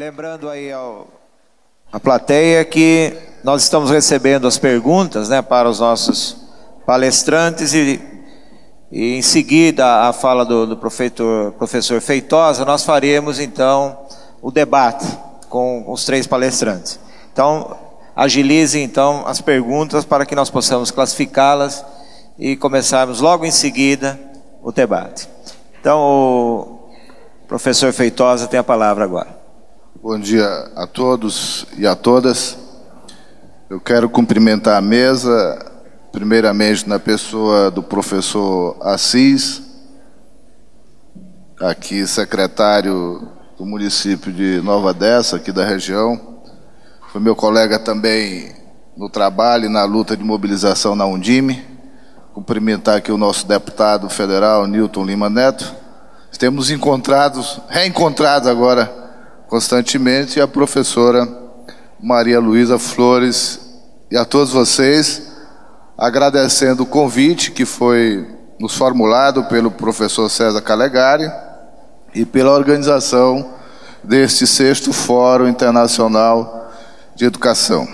lembrando aí à plateia que nós estamos recebendo as perguntas, né, para os nossos palestrantes e em seguida a fala do professor Feitosa, nós faremos então o debate com os três palestrantes. Então, agilize então as perguntas para que nós possamos classificá-las e começarmos logo em seguida o debate. Então, o professor Feitosa tem a palavra agora. Bom dia a todos e a todas. Eu quero cumprimentar a mesa, primeiramente na pessoa do professor Assis, aqui secretário do município de Nova Odessa, aqui da região. Foi meu colega também no trabalho e na luta de mobilização na Undime. Cumprimentar aqui o nosso deputado federal, Newton Lima Neto. Temos reencontrados agora constantemente, e a professora Maria Luísa Flores, e a todos vocês, agradecendo o convite que foi nos formulado pelo professor César Calegari e pela organização deste 6º Fórum Internacional de Educação.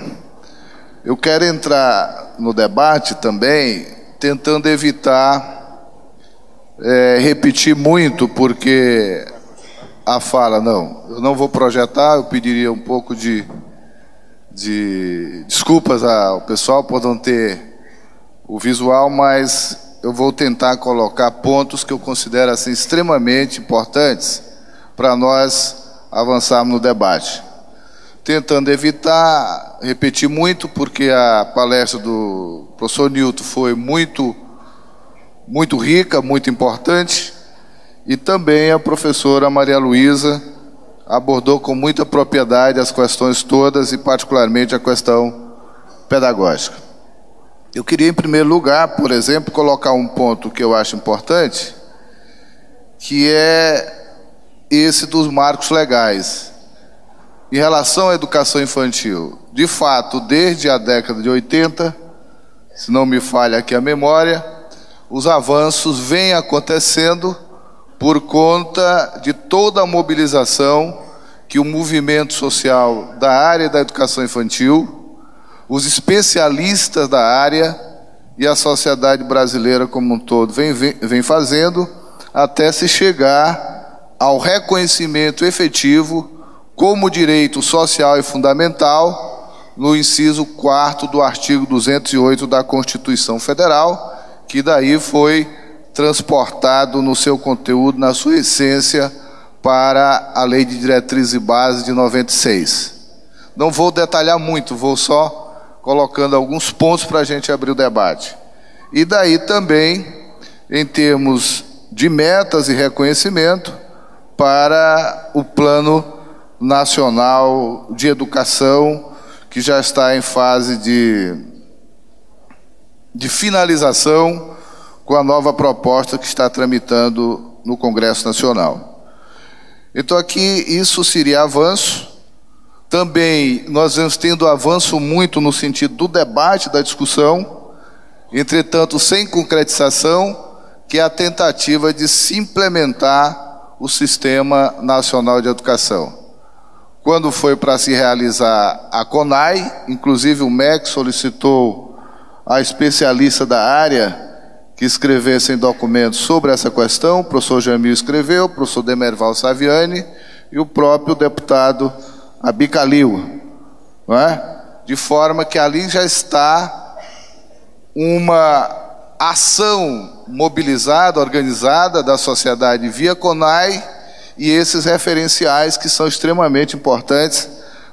Eu quero entrar no debate também tentando evitar repetir muito, porque a fala, eu não vou projetar, eu pediria um pouco de desculpas ao pessoal por não ter o visual, mas eu vou tentar colocar pontos que eu considero assim extremamente importantes para nós avançarmos no debate. Tentando evitar repetir muito, porque a palestra do professor Newton foi muito rica, muito importante, e também a professora Maria Luísa abordou com muita propriedade as questões todas e particularmente a questão pedagógica. Eu queria, em primeiro lugar, por exemplo, colocar um ponto que eu acho importante, que é esse dos marcos legais. Em relação à educação infantil, de fato, desde a década de 80, se não me falha aqui a memória, os avanços vêm acontecendo por conta de toda a mobilização que o movimento social da área da educação infantil, os especialistas da área e a sociedade brasileira como um todo vem fazendo, até se chegar ao reconhecimento efetivo como direito social e fundamental no inciso 4º do artigo 208 da Constituição Federal, que daí foi transportado no seu conteúdo, na sua essência, para a Lei de Diretrizes e Bases de 96. Não vou detalhar muito, vou só colocando alguns pontos para a gente abrir o debate. E daí também, em termos de metas e reconhecimento, para o Plano Nacional de Educação, que já está em fase de finalização, com a nova proposta que está tramitando no Congresso Nacional. Então aqui isso seria avanço. Também nós vamos tendo avanço muito no sentido do debate, da discussão, entretanto sem concretização, que é a tentativa de se implementar o Sistema Nacional de Educação. Quando foi para se realizar a CONAI, inclusive o MEC solicitou a especialista da área que escrevessem documentos sobre essa questão, o professor Jamil escreveu, o professor Demerval Saviani e o próprio deputado Abicalil, não é? De forma que ali já está uma ação mobilizada, organizada da sociedade via CONAI e esses referenciais que são extremamente importantes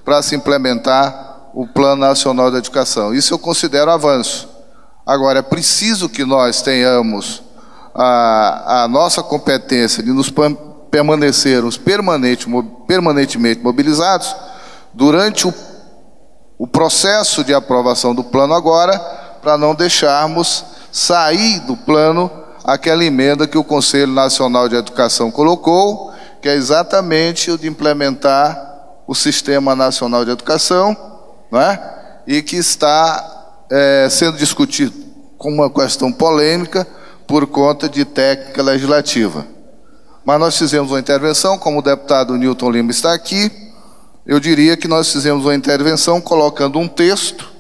para se implementar o Plano Nacional de Educação. Isso eu considero avanço. Agora, é preciso que nós tenhamos a nossa competência de nos permanecermos permanentemente mobilizados durante o processo de aprovação do plano agora, para não deixarmos sair do plano aquela emenda que o Conselho Nacional de Educação colocou, que é exatamente o de implementar o Sistema Nacional de Educação, não é? E que está sendo discutido com uma questão polêmica por conta de técnica legislativa. Mas nós fizemos uma intervenção, como o deputado Newton Lima está aqui, eu diria que nós fizemos uma intervenção colocando um texto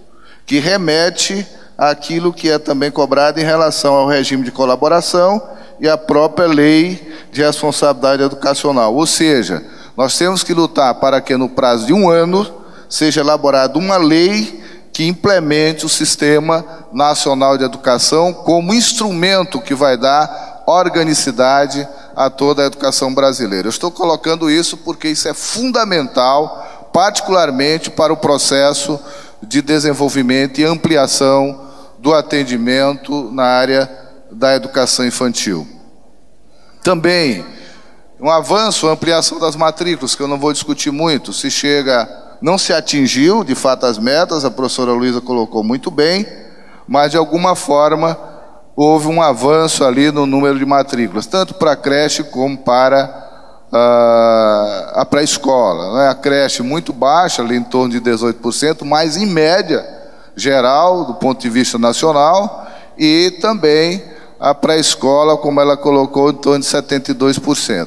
que remete àquilo que é também cobrado em relação ao regime de colaboração e à própria lei de responsabilidade educacional. Ou seja, nós temos que lutar para que no prazo de 1 ano seja elaborada uma lei que implemente o Sistema Nacional de Educação como instrumento que vai dar organicidade a toda a educação brasileira. Eu estou colocando isso porque isso é fundamental, particularmente para o processo de desenvolvimento e ampliação do atendimento na área da educação infantil. Também, um avanço, ampliação das matrículas, que eu não vou discutir muito, não se atingiu, de fato, as metas, a professora Luísa colocou muito bem, mas, de alguma forma, houve um avanço ali no número de matrículas, tanto para a creche como para a pré-escola, né? A creche muito baixa, ali em torno de 18%, mas, em média, geral, do ponto de vista nacional, e também a pré-escola, como ela colocou, em torno de 72%.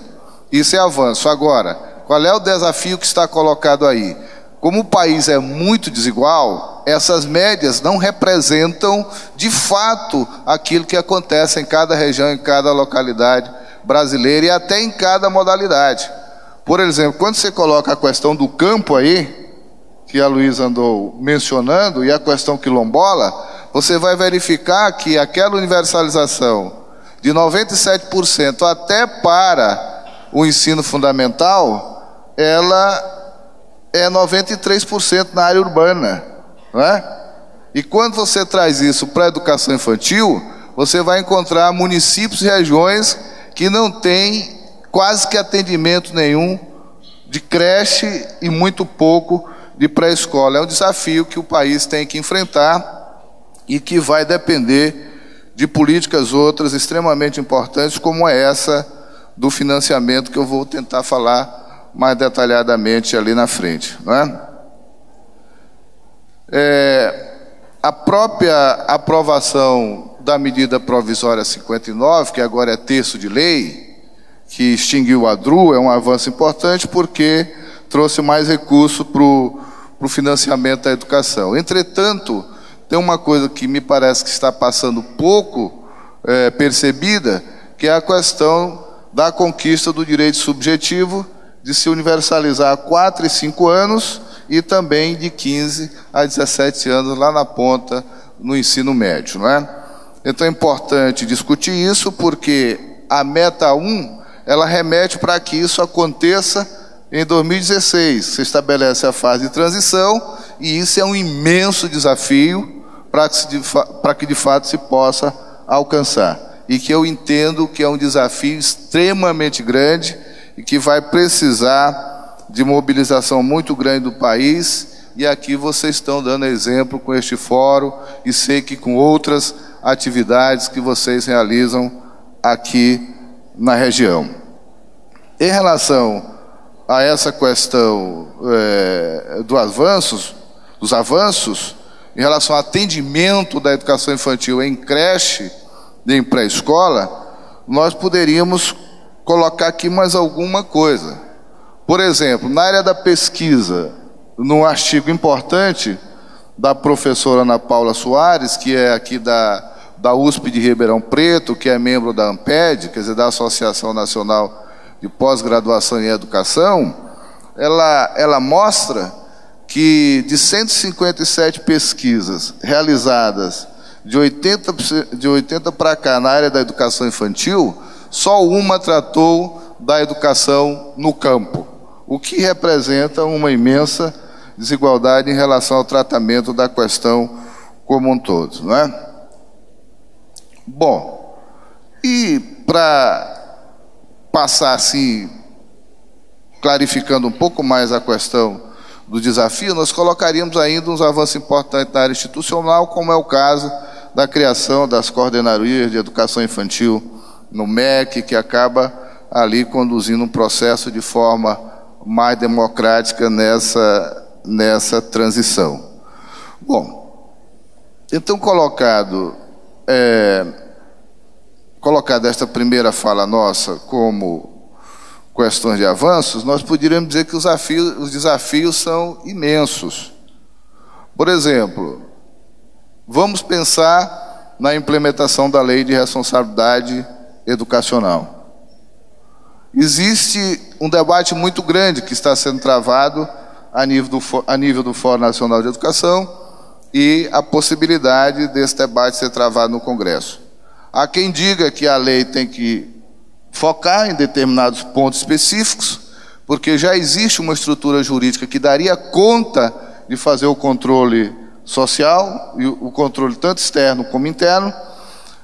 Isso é avanço. Agora, qual é o desafio que está colocado aí? Como o país é muito desigual, essas médias não representam, de fato, aquilo que acontece em cada região, em cada localidade brasileira e até em cada modalidade. Por exemplo, quando você coloca a questão do campo aí, que a Luísa andou mencionando, e a questão quilombola, você vai verificar que aquela universalização de 97% até para o ensino fundamental, ela é 93% na área urbana, não é? E quando você traz isso para a educação infantil, você vai encontrar municípios e regiões que não têm quase que atendimento nenhum de creche e muito pouco de pré-escola. É um desafio que o país tem que enfrentar e que vai depender de políticas outras extremamente importantes, como é essa do financiamento, que eu vou tentar falar mais detalhadamente ali na frente, não é? A própria aprovação da medida provisória 59, que agora é texto de lei, que extinguiu a DRU, é um avanço importante porque trouxe mais recurso para o financiamento da educação. Entretanto, tem uma coisa que me parece que está passando pouco percebida, que é a questão da conquista do direito subjetivo de se universalizar a 4 e 5 anos e também de 15 a 17 anos lá na ponta no ensino médio, não é? Então é importante discutir isso porque a meta 1, ela remete para que isso aconteça em 2016. Se estabelece a fase de transição e isso é um imenso desafio para que de fato se possa alcançar. E que eu entendo que é um desafio extremamente grande e que vai precisar de mobilização muito grande do país, e aqui vocês estão dando exemplo com este fórum, e sei que com outras atividades que vocês realizam aqui na região. Em relação a essa questão dos avanços, em relação ao atendimento da educação infantil em creche e em pré-escola, nós poderíamos colocar aqui mais alguma coisa. Por exemplo, na área da pesquisa, num artigo importante da professora Ana Paula Soares, que é aqui da USP de Ribeirão Preto, que é membro da ANPED, quer dizer, da Associação Nacional de Pós-Graduação em Educação, ela mostra que de 157 pesquisas realizadas de 80 para cá na área da educação infantil, só uma tratou da educação no campo, o que representa uma imensa desigualdade em relação ao tratamento da questão como um todo, não é? Bom, e para passar assim, clarificando um pouco mais a questão do desafio, nós colocaríamos ainda uns avanços importantes na área institucional, como é o caso da criação das coordenarias de educação infantil no MEC, que acaba ali conduzindo um processo de forma mais democrática nessa transição. Bom, então colocada esta primeira fala nossa como questões de avanços, nós poderíamos dizer que os desafios são imensos. Por exemplo, vamos pensar na implementação da Lei de Responsabilidade Educacional. Existe um debate muito grande que está sendo travado a nível do Fórum Nacional de Educação e a possibilidade desse debate ser travado no Congresso. Há quem diga que a lei tem que focar em determinados pontos específicos, porque já existe uma estrutura jurídica que daria conta de fazer o controle social, e o controle tanto externo como interno,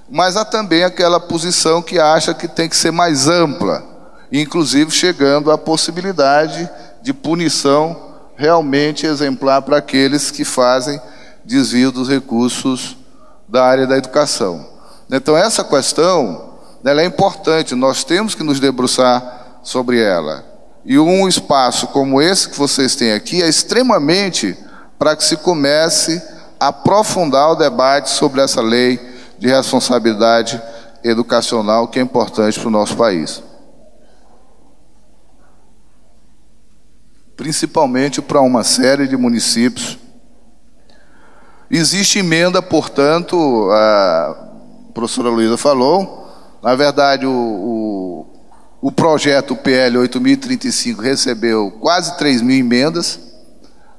mas há também aquela posição que acha que tem que ser mais ampla, inclusive chegando à possibilidade de punição realmente exemplar para aqueles que fazem desvio dos recursos da área da educação. Então essa questão, ela é importante, nós temos que nos debruçar sobre ela. E um espaço como esse que vocês têm aqui é extremamente para que se comece a aprofundar o debate sobre essa lei de responsabilidade educacional que é importante para o nosso país. Principalmente para uma série de municípios. Existe emenda, portanto, a professora Luísa falou, na verdade o projeto PL 8035 recebeu quase 3.000 emendas,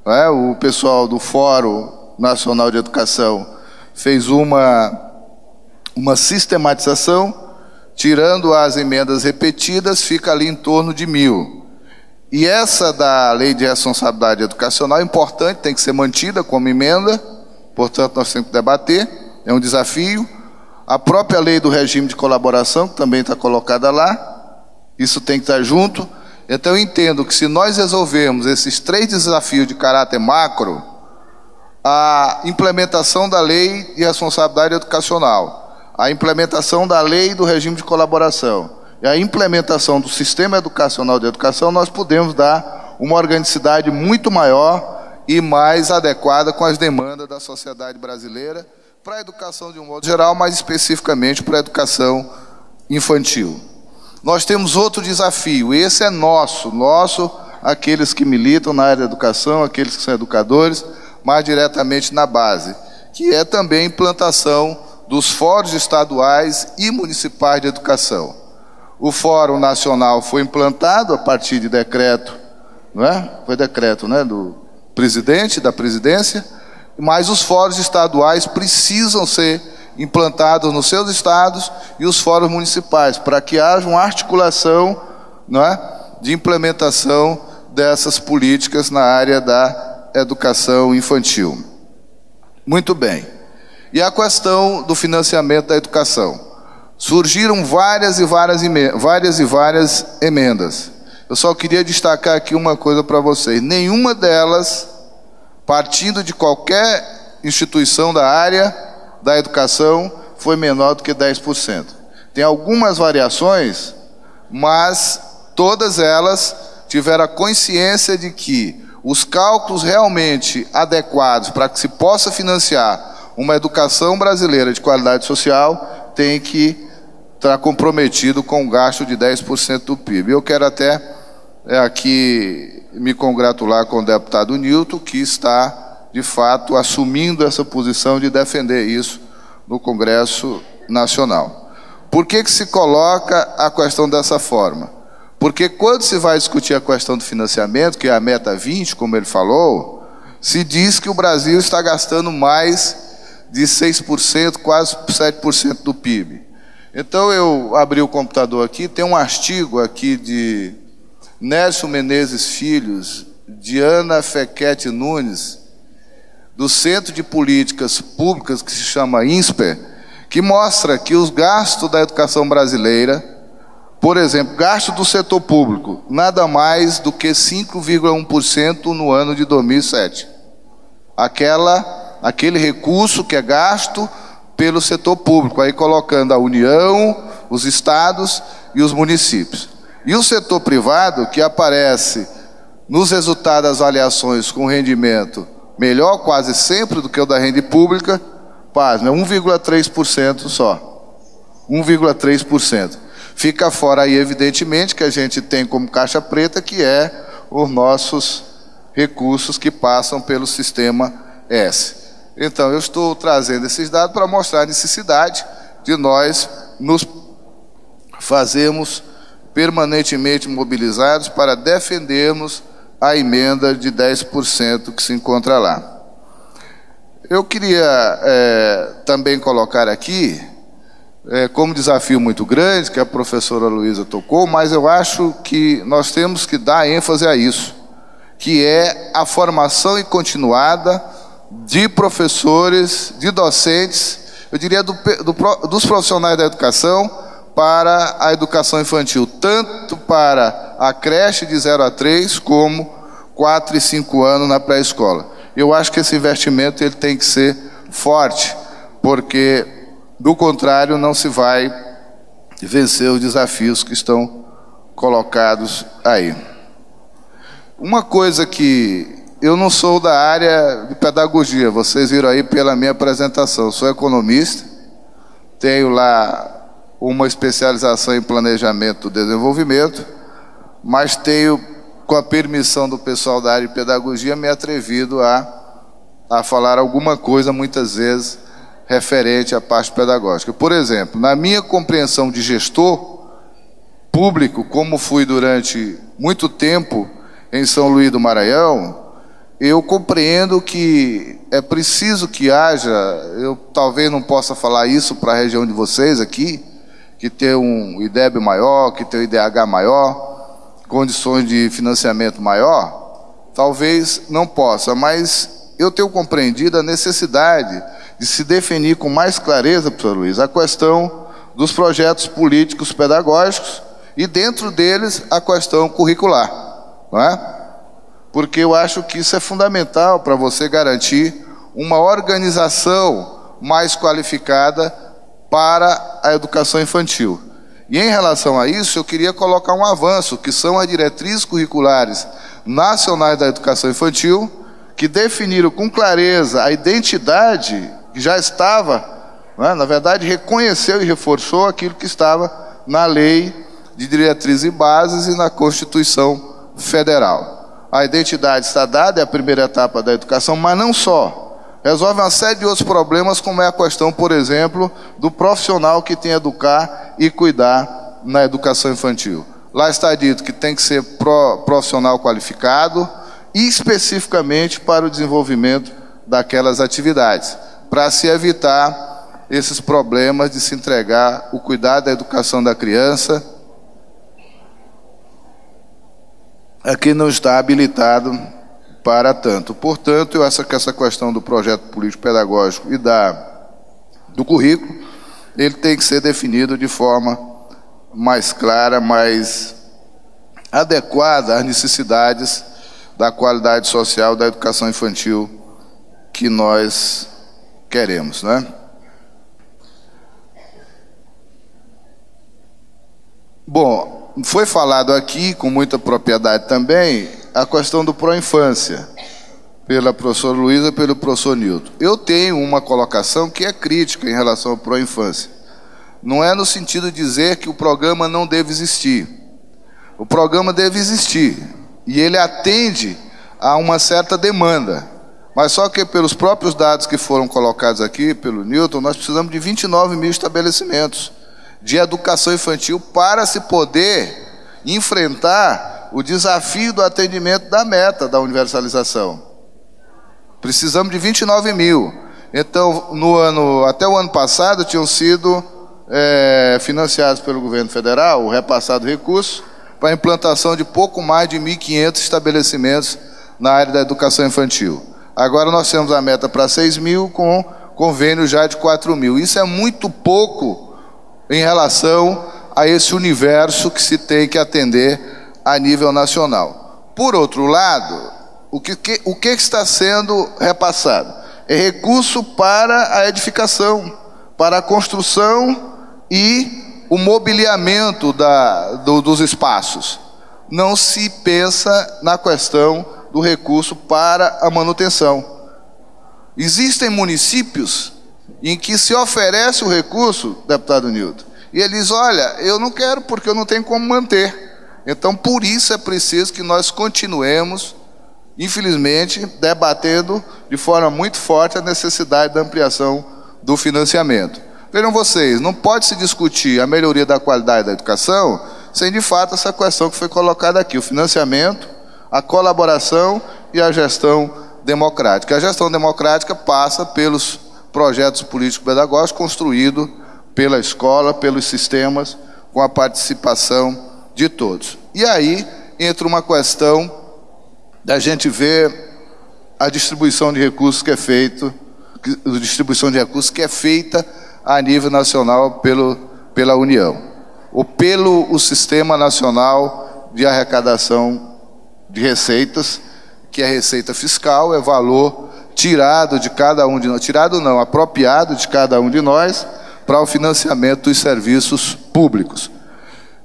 né? O pessoal do Fórum Nacional de Educação fez uma sistematização, tirando as emendas repetidas, fica ali em torno de 1.000. E essa da Lei de Responsabilidade Educacional é importante, tem que ser mantida como emenda, portanto nós temos que debater, é um desafio. A própria lei do regime de colaboração, que também está colocada lá, isso tem que estar junto. Então eu entendo que se nós resolvermos esses 3 desafios de caráter macro, a implementação da lei de responsabilidade educacional, a implementação da lei do regime de colaboração e a implementação do sistema educacional de educação, nós podemos dar uma organicidade muito maior e mais adequada com as demandas da sociedade brasileira, para a educação de um modo geral, mas especificamente para a educação infantil. Nós temos outro desafio, esse é nosso, aqueles que militam na área da educação, aqueles que são educadores, mais diretamente na base, que é também a implantação dos fóruns estaduais e municipais de educação. O Fórum Nacional foi implantado a partir de decreto, não é? Foi decreto, né, do presidente, da presidência, mas os fóruns estaduais precisam ser implantados nos seus estados e os fóruns municipais, para que haja uma articulação, não é, de implementação dessas políticas na área da educação infantil. Muito bem. E a questão do financiamento da educação. Surgiram várias emendas. Eu só queria destacar aqui uma coisa para vocês. Nenhuma delas, partindo de qualquer instituição da área da educação, foi menor do que 10%. Tem algumas variações, mas todas elas tiveram a consciência de que os cálculos realmente adequados para que se possa financiar uma educação brasileira de qualidade social tem que estar comprometido com um gasto de 10% do PIB. Eu quero até aqui me congratular com o deputado Nilton, que está, de fato, assumindo essa posição de defender isso no Congresso Nacional. Por que se coloca a questão dessa forma? Porque quando se vai discutir a questão do financiamento, que é a meta 20, como ele falou, se diz que o Brasil está gastando mais de 6%, quase 7% do PIB. Então eu abri o computador aqui, tem um artigo aqui de Nércio Menezes Filhos, Diana Fequete Nunes, do Centro de Políticas Públicas, que se chama INSPER, que mostra que os gastos da educação brasileira, por exemplo, gasto do setor público, nada mais do que 5,1% no ano de 2007. Aquele recurso que é gasto pelo setor público, aí colocando a União, os estados e os municípios. E o setor privado, que aparece nos resultados das avaliações com rendimento melhor quase sempre do que o da rede pública, pasme, é 1,3% só. 1,3%. Fica fora aí, evidentemente, que a gente tem como caixa preta, que é os nossos recursos que passam pelo sistema S. Então, eu estou trazendo esses dados para mostrar a necessidade de nós nos fazermos permanentemente mobilizados para defendermos a emenda de 10% que se encontra lá. Eu queria também colocar aqui, como desafio muito grande, que a professora Luísa tocou, mas eu acho que nós temos que dar ênfase a isso, que é a formação continuada de professores, de docentes, eu diria dos profissionais da educação para a educação infantil, tanto para a creche de 0 a 3, como 4 e 5 anos na pré-escola. Eu acho que esse investimento ele tem que ser forte, porque, do contrário, não se vai vencer os desafios que estão colocados aí. Uma coisa que eu não sou da área de pedagogia, vocês viram aí pela minha apresentação, sou economista, tenho lá uma especialização em planejamento do desenvolvimento, mas tenho, com a permissão do pessoal da área de pedagogia, me atrevido a falar alguma coisa, muitas vezes, referente à parte pedagógica. Por exemplo, na minha compreensão de gestor público, como fui durante muito tempo em São Luís do Maranhão, eu compreendo que é preciso que haja, eu talvez não possa falar isso para a região de vocês aqui, que tem um IDEB maior, que tem um IDH maior, condições de financiamento maior, talvez não possa, mas eu tenho compreendido a necessidade de se definir com mais clareza, professor Luiz, a questão dos projetos políticos pedagógicos e dentro deles a questão curricular, não é? Porque eu acho que isso é fundamental para você garantir uma organização mais qualificada para a educação infantil. E em relação a isso, eu queria colocar um avanço, que são as diretrizes curriculares nacionais da educação infantil, que definiram com clareza a identidade que já estava, na verdade, reconheceu e reforçou aquilo que estava na Lei de Diretrizes e Bases e na Constituição Federal. A identidade está dada, é a primeira etapa da educação, mas não só. Resolve uma série de outros problemas, como é a questão, por exemplo, do profissional que tem que educar e cuidar na educação infantil. Lá está dito que tem que ser profissional qualificado, e especificamente para o desenvolvimento daquelas atividades, para se evitar esses problemas de se entregar o cuidado da educação da criança a quem não está habilitado para tanto. Portanto, eu acho que essa questão do projeto político-pedagógico e do currículo, ele tem que ser definido de forma mais clara, mais adequada às necessidades da qualidade social da educação infantil que nós queremos, né? Bom, foi falado aqui, com muita propriedade também, a questão do pró-infância, pela professora Luísa e pelo professor Nilton. Eu tenho uma colocação que é crítica em relação ao pró-infância. Não é no sentido de dizer que o programa não deve existir. O programa deve existir, e ele atende a uma certa demanda. Mas só que pelos próprios dados que foram colocados aqui pelo Nilton, nós precisamos de 29 mil estabelecimentos de educação infantil para se poder enfrentar o desafio do atendimento da meta da universalização. Precisamos de 29 mil. Então, até o ano passado, tinham sido financiados pelo governo federal, o repassado recurso, para a implantação de pouco mais de 1.500 estabelecimentos na área da educação infantil. Agora nós temos a meta para 6 mil, com convênio já de 4 mil. Isso é muito pouco em relação a esse universo que se tem que atender a nível nacional. Por outro lado, o que está sendo repassado? É recurso para a edificação, para a construção e o mobiliamento dos espaços. Não se pensa na questão do recurso para a manutenção. Existem municípios em que se oferece o recurso, deputado Nilton, E ele diz, olha, eu não quero porque eu não tenho como manter. Então, por isso é preciso que nós continuemos, infelizmente, debatendo de forma muito forte a necessidade da ampliação do financiamento. Vejam vocês, não pode se discutir a melhoria da qualidade da educação sem, de fato, essa questão que foi colocada aqui, o financiamento, a colaboração e a gestão democrática. A gestão democrática passa pelos projetos político-pedagógicos construídos pela escola, pelos sistemas, com a participação de todos. E aí entra uma questão da gente ver a distribuição de recursos que é feita, a nível nacional pela União, ou pelo Sistema Nacional de Arrecadação de Receitas, que é receita fiscal, é valor tirado de cada um de nós, apropriado de cada um de nós para o financiamento dos serviços públicos.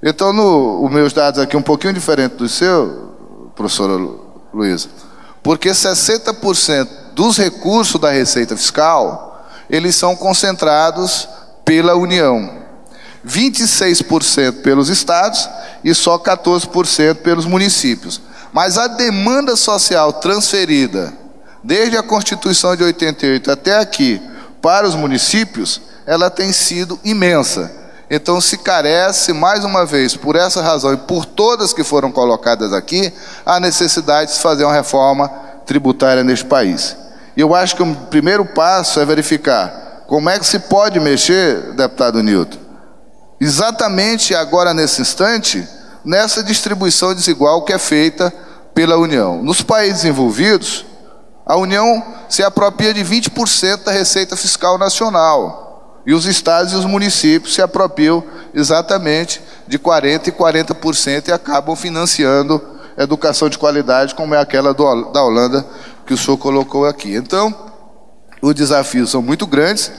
Então, os meus dados aqui um pouquinho diferente do seu, professora Luísa, porque 60% dos recursos da receita fiscal, eles são concentrados pela União, 26% pelos estados e só 14% pelos municípios. Mas a demanda social transferida, desde a Constituição de 88 até aqui, para os municípios, ela tem sido imensa. Então se carece, mais uma vez, por essa razão e por todas que foram colocadas aqui, a necessidade de fazer uma reforma tributária neste país. E eu acho que o primeiro passo é verificar como é que se pode mexer, deputado Nilton, exatamente agora nesse instante, nessa distribuição desigual que é feita pela União. Nos países envolvidos, a União se apropria de 20% da receita fiscal nacional. E os estados e os municípios se apropriam exatamente de 40% e 40% e acabam financiando educação de qualidade, como é aquela da Holanda que o senhor colocou aqui. Então, os desafios são muito grandes,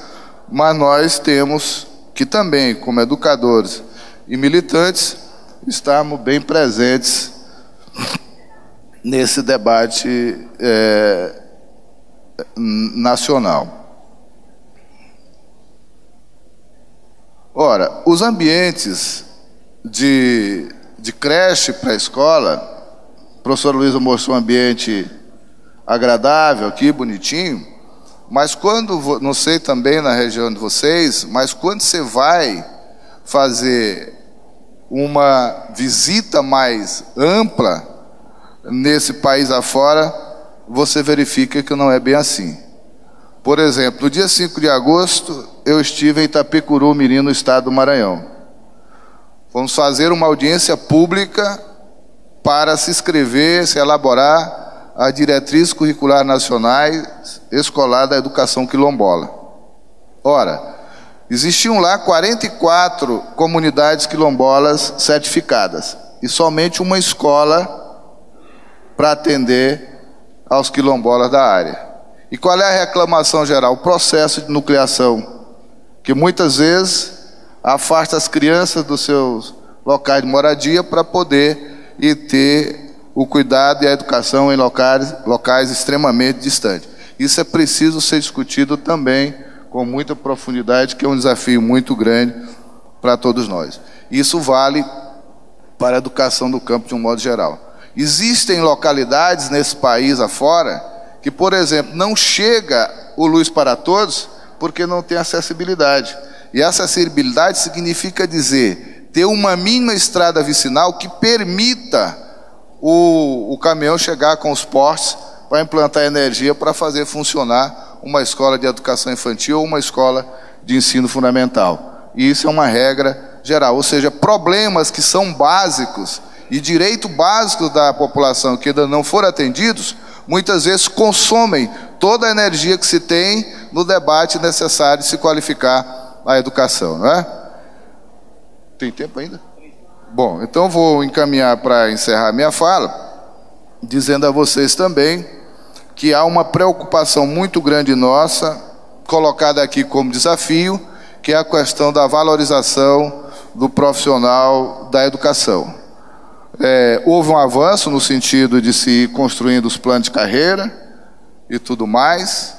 mas nós temos que também, como educadores e militantes, estarmos bem presentes nesse debate nacional. Ora, os ambientes de creche para a escola, a professora Luísa mostrou um ambiente agradável aqui, bonitinho, mas quando, não sei também na região de vocês, mas quando você vai fazer uma visita mais ampla nesse país afora, você verifica que não é bem assim. Por exemplo, no dia 5 de agosto, eu estive em Itapecuru, Mirim, no estado do Maranhão. Fomos fazer uma audiência pública para se inscrever, se elaborar a diretriz curricular nacionais escolar da educação quilombola. Ora, existiam lá 44 comunidades quilombolas certificadas e somente uma escola para atender aos quilombolas da área. E qual é a reclamação geral? O processo de nucleação, que muitas vezes afasta as crianças dos seus locais de moradia para poder ir ter o cuidado e a educação em locais extremamente distantes. Isso é preciso ser discutido também com muita profundidade, que é um desafio muito grande para todos nós. Isso vale para a educação do campo de um modo geral. Existem localidades nesse país afora que, por exemplo, não chega o Luz para Todos porque não tem acessibilidade. E acessibilidade significa dizer, ter uma mínima estrada vicinal que permita o caminhão chegar com os postes para implantar energia para fazer funcionar uma escola de educação infantil ou uma escola de ensino fundamental. E isso é uma regra geral, ou seja, problemas que são básicos e direitos básicos da população que ainda não foram atendidos, muitas vezes consomem toda a energia que se tem no debate necessário de se qualificar a educação, não é? Tem tempo ainda? Bom, então vou encaminhar para encerrar minha fala, dizendo a vocês também que há uma preocupação muito grande nossa, colocada aqui como desafio, que é a questão da valorização do profissional da educação. Houve um avanço no sentido de se ir construindo os planos de carreira e tudo mais,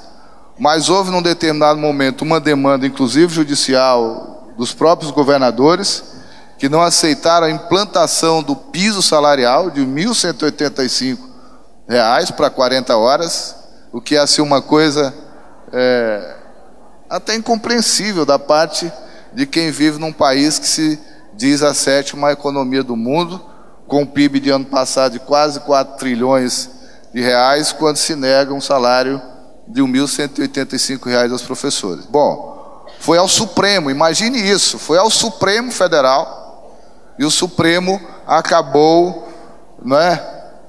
mas houve num determinado momento uma demanda, inclusive judicial, dos próprios governadores, que não aceitaram a implantação do piso salarial de R$ 1.185 para 40 horas, o que é assim uma coisa até incompreensível da parte de quem vive num país que se diz a 7ª economia do mundo, com o PIB de ano passado de quase 4 trilhões de reais, quando se nega um salário de R$ 1.185 aos professores. Bom, foi ao Supremo, imagine isso, foi ao Supremo Federal, e o Supremo acabou,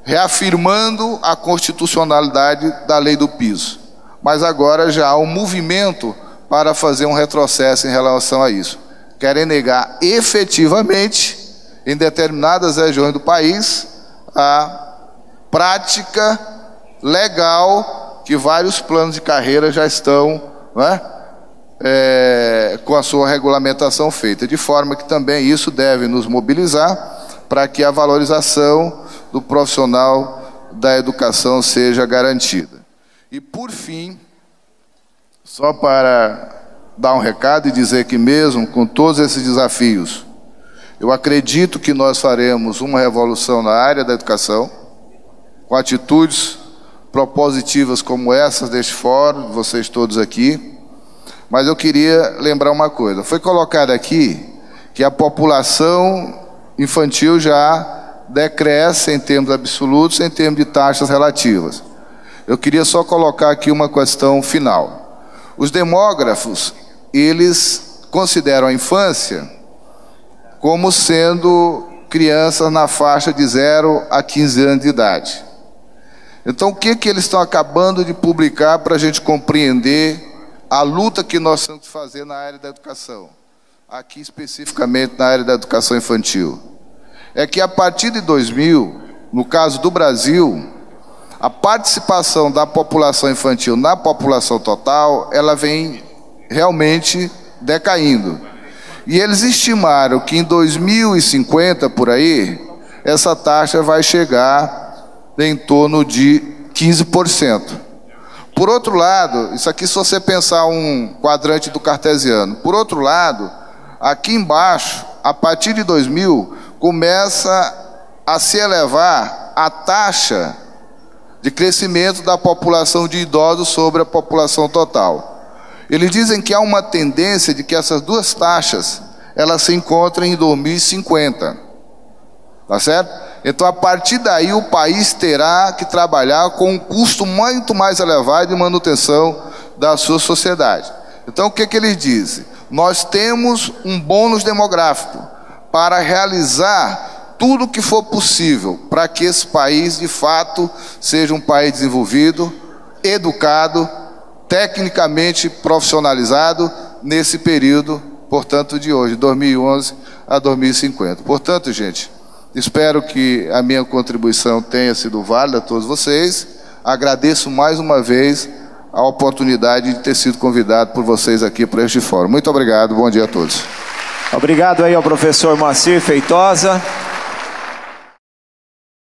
reafirmando a constitucionalidade da lei do piso. Mas agora já há um movimento para fazer um retrocesso em relação a isso. Querem negar efetivamente, em determinadas regiões do país, a prática legal que vários planos de carreira já estão com a sua regulamentação feita, de forma que também isso deve nos mobilizar para que a valorização do profissional da educação seja garantida. E por fim, só para dar um recado e dizer que mesmo com todos esses desafios, eu acredito que nós faremos uma revolução na área da educação, com atitudes propositivas como essas deste fórum, de vocês todos aqui. Mas eu queria lembrar uma coisa. Foi colocado aqui que a população infantil já decresce em termos absolutos, em termos de taxas relativas. Eu queria só colocar aqui uma questão final. Os demógrafos, eles consideram a infância como sendo crianças na faixa de 0 a 15 anos de idade. Então, o que eles estão acabando de publicar para a gente compreender a luta que nós temos que fazer na área da educação, aqui especificamente na área da educação infantil? É que a partir de 2000, no caso do Brasil, a participação da população infantil na população total, ela vem realmente decaindo. E eles estimaram que em 2050, por aí, essa taxa vai chegar em torno de 15%. Por outro lado, isso aqui se você pensar um quadrante do cartesiano, por outro lado, aqui embaixo, a partir de 2000, começa a se elevar a taxa de crescimento da população de idosos sobre a população total. Eles dizem que há uma tendência de que essas duas taxas elas se encontrem em 2050. Tá certo? Então, a partir daí, o país terá que trabalhar com um custo muito mais elevado de manutenção da sua sociedade. Então, o que eles dizem? Nós temos um bônus demográfico para realizar tudo o que for possível para que esse país, de fato, seja um país desenvolvido, educado, tecnicamente profissionalizado nesse período, portanto, de hoje, 2011 a 2050. Portanto, gente, espero que a minha contribuição tenha sido válida a todos vocês. Agradeço mais uma vez a oportunidade de ter sido convidado por vocês aqui para este fórum. Muito obrigado, bom dia a todos. Obrigado aí ao professor Moacir Feitosa.